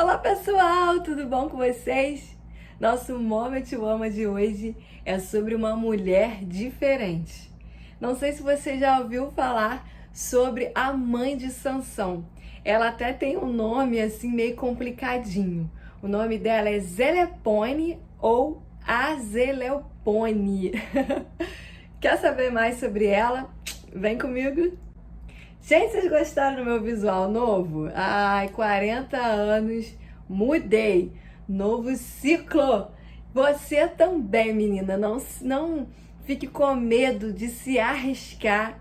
Olá pessoal, tudo bom com vocês? Nosso Moment Woman de hoje é sobre uma mulher diferente. Não sei se você já ouviu falar sobre a mãe de Sansão. Ela até tem um nome assim meio complicadinho. O nome dela é Zelepone ou Azeleupone. Quer saber mais sobre ela? Vem comigo! Gente, vocês gostaram do meu visual novo? Ai, 40 anos, mudei. Novo ciclo. Você também, menina. Não fique com medo de se arriscar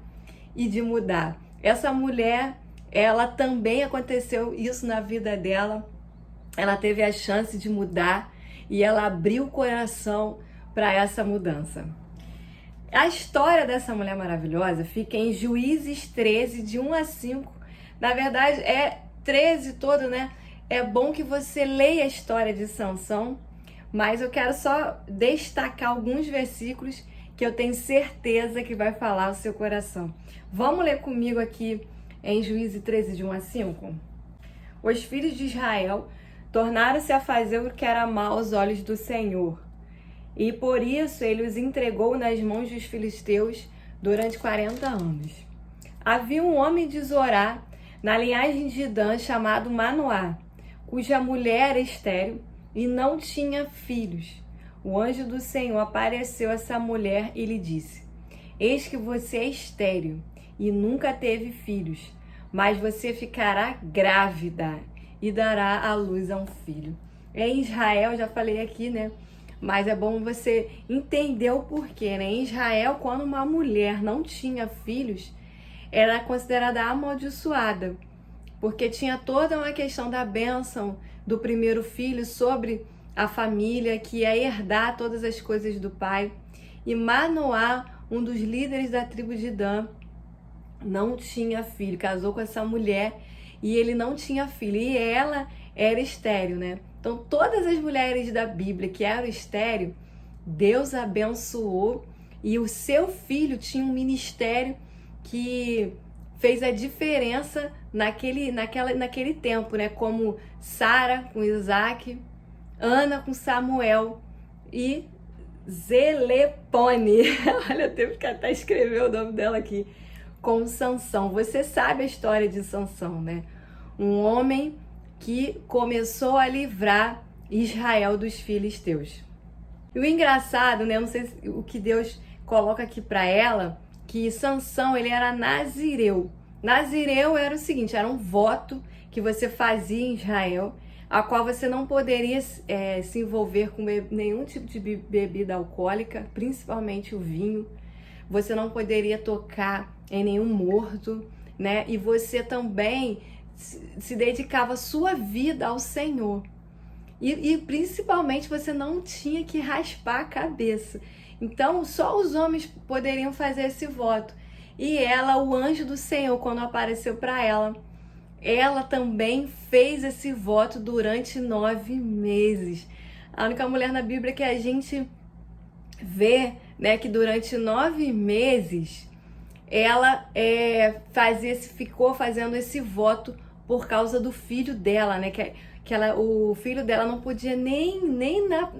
e de mudar. Essa mulher, ela também aconteceu isso na vida dela. Ela teve a chance de mudar e ela abriu o coração para essa mudança. A história dessa mulher maravilhosa fica em Juízes 13, de 1 a 5. Na verdade, é 13 todo, né? É bom que você leia a história de Sansão, mas eu quero só destacar alguns versículos que eu tenho certeza que vai falar o seu coração. Vamos ler comigo aqui em Juízes 13, de 1 a 5? Os filhos de Israel tornaram-se a fazer o que era mal aos olhos do Senhor. E por isso ele os entregou nas mãos dos filisteus durante 40 anos. Havia um homem de Zorá, na linhagem de Dan, chamado Manoá, cuja mulher era estéril e não tinha filhos. O anjo do Senhor apareceu a essa mulher e lhe disse: Eis que você é estéril e nunca teve filhos, mas você ficará grávida e dará à luz a um filho. Em Israel, já falei aqui, né? Mas é bom você entender o porquê, né? Em Israel, quando uma mulher não tinha filhos, era considerada amaldiçoada, porque tinha toda uma questão da bênção do primeiro filho sobre a família, que ia herdar todas as coisas do pai. E Manoá, um dos líderes da tribo de Dan, não tinha filho, casou com essa mulher e ele não tinha filho, e ela era estéril, né? Então, todas as mulheres da Bíblia que eram estéril, Deus abençoou e o seu filho tinha um ministério que fez a diferença naquele tempo, né? Como Sara com Isaac, Ana com Samuel e Zelepone. Olha, eu tenho que até escrever o nome dela aqui. Com Sansão. Você sabe a história de Sansão, né? Um homem que começou a livrar Israel dos filisteus. E o engraçado, né? Eu não sei o que Deus coloca aqui para ela, que Sansão, ele era nazireu. Nazireu era o seguinte, era um voto que você fazia em Israel, a qual você não poderia se envolver com nenhum tipo de bebida alcoólica, principalmente o vinho. Você não poderia tocar em nenhum morto, né? E você também se dedicava a sua vida ao Senhor. E principalmente você não tinha que raspar a cabeça. Então só os homens poderiam fazer esse voto. E ela, o anjo do Senhor, quando apareceu para ela também fez esse voto durante 9 meses. A única mulher na Bíblia que a gente vê, né, que durante 9 meses ela ficou fazendo esse voto por causa do filho dela, né? O filho dela não podia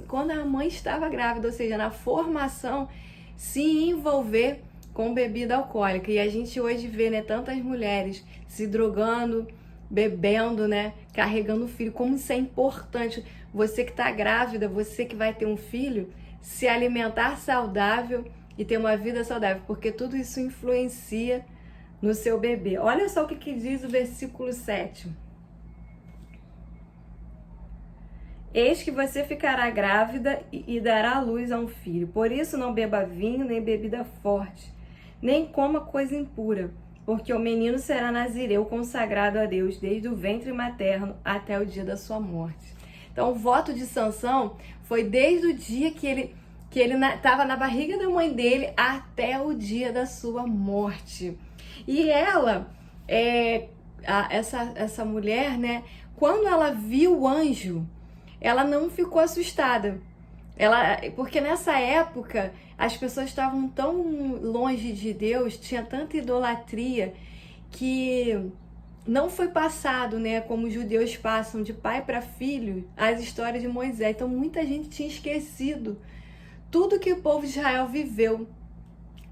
quando a mãe estava grávida, ou seja, na formação, se envolver com bebida alcoólica. E a gente hoje vê, né, tantas mulheres se drogando, bebendo, né, carregando o filho. Como isso é importante. Você que está grávida, você que vai ter um filho, se alimentar saudável e ter uma vida saudável, porque tudo isso influencia no seu bebê. Olha só o que diz o versículo 7. Eis que você ficará grávida e dará à luz a um filho. Por isso não beba vinho, nem bebida forte, nem coma coisa impura, porque o menino será nazireu, consagrado a Deus, desde o ventre materno até o dia da sua morte. Então, o voto de Sansão foi desde o dia que ele estava na barriga da mãe dele até o dia da sua morte. E ela, essa mulher, né, quando ela viu o anjo, ela não ficou assustada. Porque nessa época as pessoas estavam tão longe de Deus, tinha tanta idolatria, que não foi passado, né, como os judeus passam de pai para filho, as histórias de Moisés. Então muita gente tinha esquecido tudo que o povo de Israel viveu.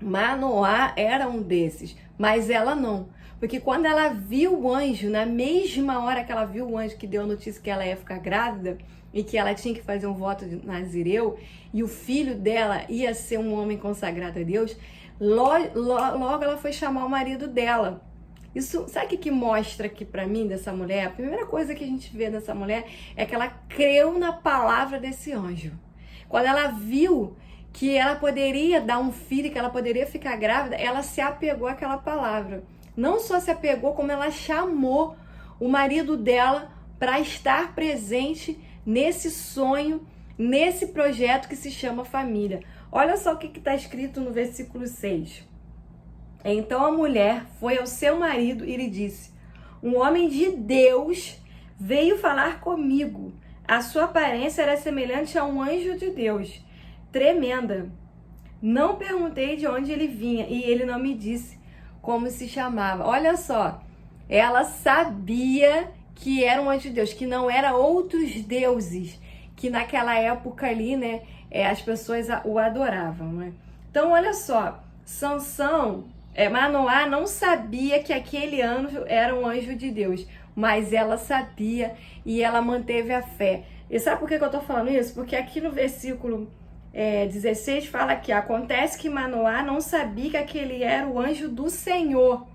Manoá era um desses, mas ela não. Porque quando ela viu o anjo, na mesma hora que ela viu o anjo que deu a notícia que ela ia ficar grávida e que ela tinha que fazer um voto de Nazireu e o filho dela ia ser um homem consagrado a Deus, logo ela foi chamar o marido dela. Isso, sabe o que mostra aqui pra mim dessa mulher? A primeira coisa que a gente vê dessa mulher é que ela creu na palavra desse anjo. Quando ela viu que ela poderia dar um filho, que ela poderia ficar grávida, ela se apegou àquela palavra. Não só se apegou, como ela chamou o marido dela para estar presente nesse sonho, nesse projeto que se chama família. Olha só o que está escrito no versículo 6. Então a mulher foi ao seu marido e lhe disse: um homem de Deus veio falar comigo. A sua aparência era semelhante a um anjo de Deus. Tremenda. Não perguntei de onde ele vinha e ele não me disse como se chamava. Olha só, ela sabia que era um anjo de Deus, que não era outros deuses, que naquela época ali, né, as pessoas o adoravam, né? Então, olha só, Manoá não sabia que aquele anjo era um anjo de Deus, mas ela sabia e ela manteve a fé. E sabe por que eu tô falando isso? Porque aqui no versículo 16 fala que acontece que Manoá não sabia que aquele era o anjo do Senhor.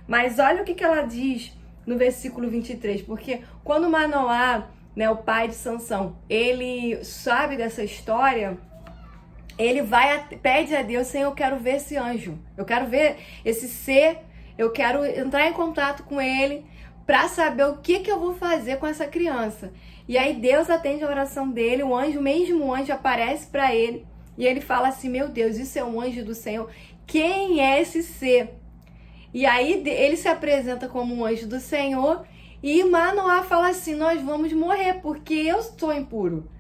Mas olha o que ela diz no versículo 23, porque quando Manoá, né, o pai de Sansão, ele sabe dessa história, ele pede a Deus: Senhor, eu quero ver esse anjo, eu quero ver esse ser, eu quero entrar em contato com ele para saber o que eu vou fazer com essa criança. E aí Deus atende a oração dele, o anjo, mesmo o anjo, aparece para ele e ele fala assim: meu Deus, isso é um anjo do Senhor, quem é esse ser? E aí ele se apresenta como um anjo do Senhor e Manoá fala assim: nós vamos morrer porque eu estou impuro,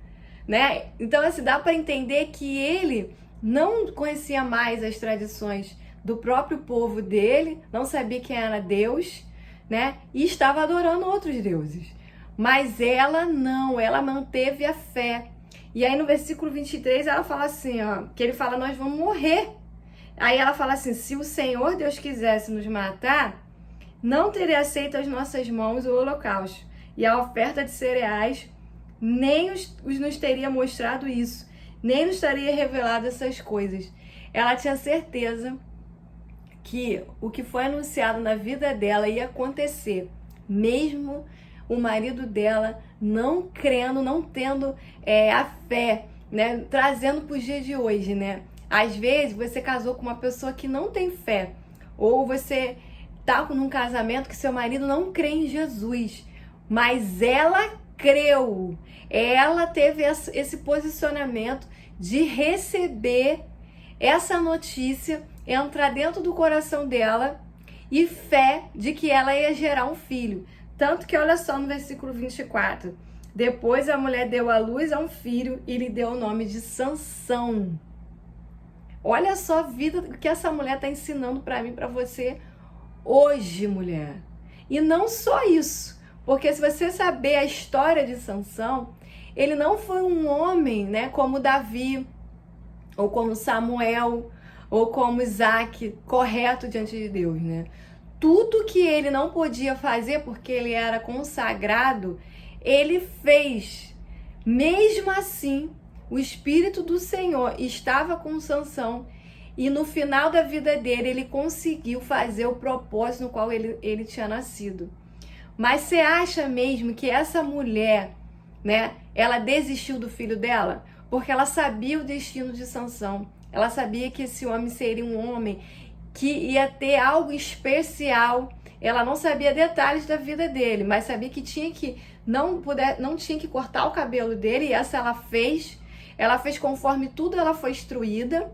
né? Então assim, dá para entender que ele não conhecia mais as tradições do próprio povo dele, não sabia quem era Deus, né? E estava adorando outros deuses. Mas ela não, ela manteve a fé. E aí no versículo 23 ela fala assim, ó, que ele fala: nós vamos morrer. Aí ela fala assim: se o Senhor Deus quisesse nos matar, não teria aceito as nossas mãos o holocausto e a oferta de cereais, nem nos teria mostrado isso, nem nos teria revelado essas coisas. Ela tinha certeza que o que foi anunciado na vida dela ia acontecer, mesmo o marido dela não crendo, não tendo a fé, né? Trazendo para os dias de hoje, né? Às vezes você casou com uma pessoa que não tem fé, ou você tá num casamento que seu marido não crê em Jesus, mas ela creu, ela teve esse posicionamento de receber essa notícia, entrar dentro do coração dela e fé de que ela ia gerar um filho. Tanto que olha só no versículo 24, depois a mulher deu à luz a um filho e lhe deu o nome de Sansão. Olha só a vida que essa mulher está ensinando para mim, para você hoje, mulher. E não só isso, porque se você saber a história de Sansão, ele não foi um homem, né, como Davi, ou como Samuel, ou como Isaac, correto diante de Deus, né? Tudo que ele não podia fazer porque ele era consagrado, ele fez. Mesmo assim, o Espírito do Senhor estava com Sansão e no final da vida dele ele conseguiu fazer o propósito no qual ele tinha nascido. Mas você acha mesmo que essa mulher, né, ela desistiu do filho dela? Porque ela sabia o destino de Sansão. Ela sabia que esse homem seria um homem que ia ter algo especial. Ela não sabia detalhes da vida dele, mas sabia que não tinha que cortar o cabelo dele, e essa ela fez. Ela fez conforme tudo ela foi instruída,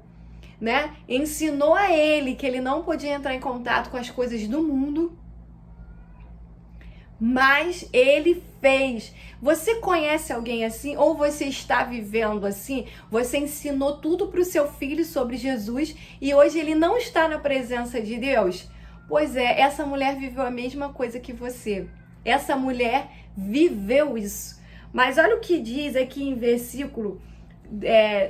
né? Ensinou a ele que ele não podia entrar em contato com as coisas do mundo, mas ele fez. Você conhece alguém assim? Ou você está vivendo assim? Você ensinou tudo para o seu filho sobre Jesus e hoje ele não está na presença de Deus? Pois é, essa mulher viveu a mesma coisa que você. Essa mulher viveu isso. Mas olha o que diz aqui em versículo,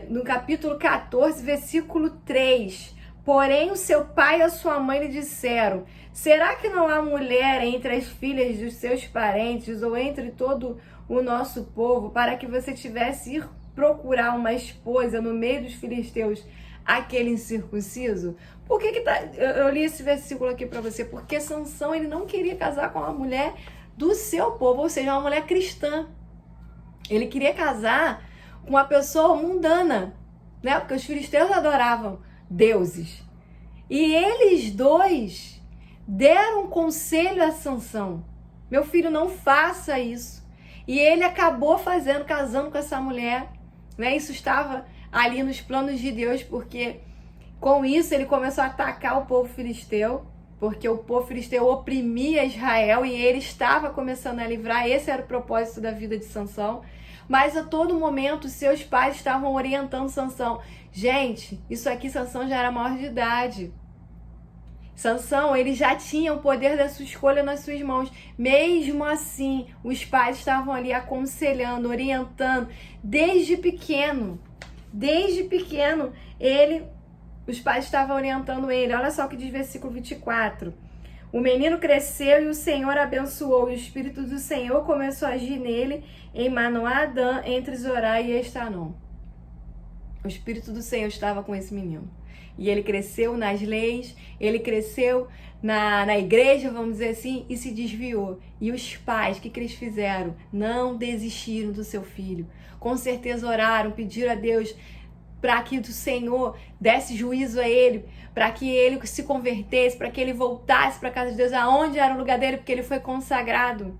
no capítulo 14, versículo 3. Porém, o seu pai e a sua mãe lhe disseram: será que não há mulher entre as filhas dos seus parentes ou entre todo o nosso povo para que você tivesse ir procurar uma esposa no meio dos filisteus, aquele incircunciso? Por que eu li esse versículo aqui para você? Porque Sansão, ele não queria casar com uma mulher do seu povo, ou seja, uma mulher cristã. Ele queria casar com uma pessoa mundana, né? Porque os filisteus adoravam deuses. E eles dois deram um conselho a Sansão: meu filho, não faça isso. E ele acabou casando com essa mulher, né? Isso estava ali nos planos de Deus, porque com isso ele começou a atacar o povo filisteu, porque o povo filisteu oprimia Israel e ele estava começando a livrar. Esse era o propósito da vida de Sansão. Mas a todo momento seus pais estavam orientando Sansão. Gente, isso aqui, Sansão já era maior de idade. Sansão, ele já tinha o poder da sua escolha nas suas mãos. Mesmo assim, os pais estavam ali aconselhando, orientando. Desde pequeno, os pais estavam orientando ele. Olha só o que diz o versículo 24. O menino cresceu e o Senhor abençoou, e o Espírito do Senhor começou a agir nele em Manoadã, entre Zorá e Estanom. O Espírito do Senhor estava com esse menino. E ele cresceu nas leis, ele cresceu na igreja, vamos dizer assim, e se desviou. E os pais, o que eles fizeram? Não desistiram do seu filho. Com certeza oraram, pediram a Deus para que o Senhor desse juízo a ele, para que ele se convertesse, para que ele voltasse para a casa de Deus, aonde era o lugar dele, porque ele foi consagrado.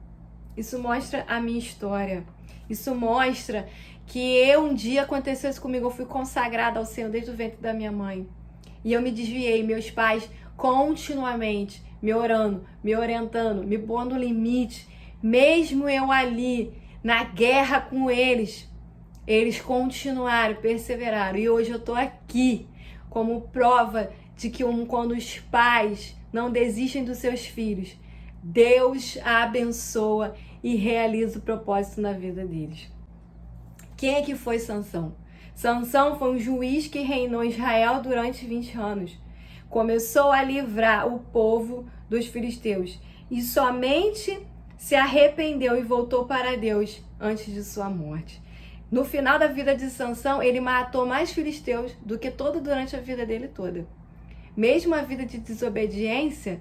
Isso mostra a minha história. Isso mostra que um dia aconteceu isso comigo. Eu fui consagrada ao Senhor desde o ventre da minha mãe. E eu me desviei. Meus pais continuamente me orando, me orientando, me pondo limite. Mesmo eu ali, na guerra com eles continuaram, perseveraram. E hoje eu estou aqui como prova de que quando os pais não desistem dos seus filhos, Deus a abençoa e realiza o propósito na vida deles. Quem é que foi Sansão? Sansão foi um juiz que reinou em Israel durante 20 anos. Começou a livrar o povo dos filisteus e somente se arrependeu e voltou para Deus antes de sua morte. No final da vida de Sansão, ele matou mais filisteus do que durante a vida dele toda. Mesmo a vida de desobediência,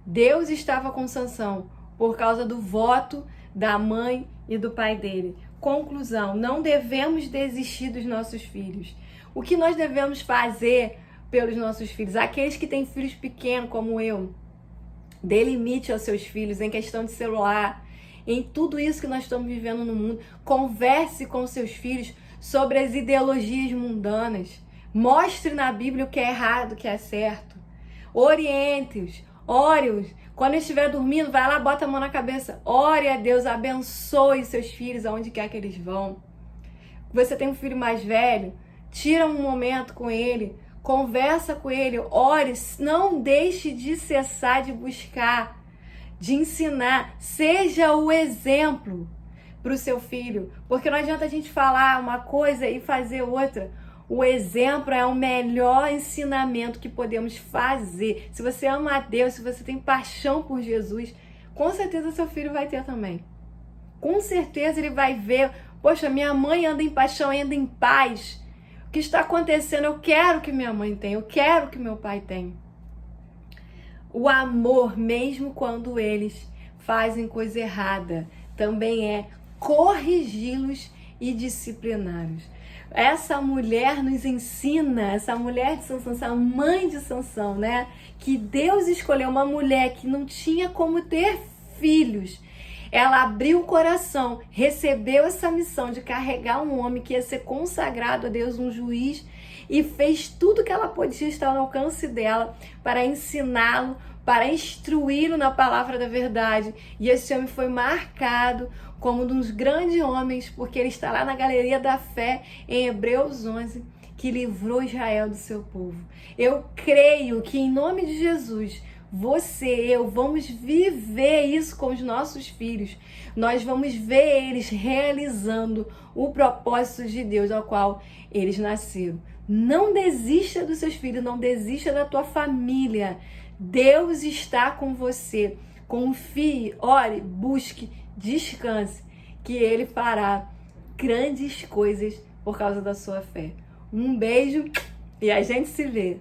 Deus estava com Sansão por causa do voto da mãe e do pai dele. Conclusão: não devemos desistir dos nossos filhos. O que nós devemos fazer pelos nossos filhos? Aqueles que têm filhos pequenos, como eu, dê limite aos seus filhos em questão de celular, em tudo isso que nós estamos vivendo no mundo. Converse com seus filhos sobre as ideologias mundanas. Mostre na Bíblia o que é errado, o que é certo. Oriente-os, ore-os. Quando estiver dormindo, vai lá, bota a mão na cabeça. Ore a Deus, abençoe seus filhos aonde quer que eles vão. Você tem um filho mais velho, tira um momento com ele, conversa com ele, ore, não deixe de cessar de buscar, de ensinar, seja o exemplo para o seu filho, porque não adianta a gente falar uma coisa e fazer outra. O exemplo é o melhor ensinamento que podemos fazer. Se você ama a Deus, se você tem paixão por Jesus, com certeza seu filho vai ter também. Com certeza ele vai ver, poxa, minha mãe anda em paixão, anda em paz. O que está acontecendo? Eu quero que minha mãe tenha, eu quero que meu pai tenha. O amor, mesmo quando eles fazem coisa errada, também é corrigi-los e discipliná-los. Essa mulher nos ensina, essa mulher de Sansão, essa mãe de Sansão, né? Que Deus escolheu uma mulher que não tinha como ter filhos. Ela abriu o coração, recebeu essa missão de carregar um homem que ia ser consagrado a Deus, um juiz, e fez tudo que ela podia estar ao alcance dela para ensiná-lo, para instruí-lo na palavra da verdade. E esse homem foi marcado como um dos grandes homens, porque ele está lá na galeria da fé, em Hebreus 11, que livrou Israel do seu povo. Eu creio que, em nome de Jesus, você, eu, vamos viver isso com os nossos filhos. Nós vamos ver eles realizando o propósito de Deus ao qual eles nasceram. Não desista dos seus filhos, não desista da tua família. Deus está com você. Confie, ore, busque, descanse, que Ele fará grandes coisas por causa da sua fé. Um beijo e a gente se vê.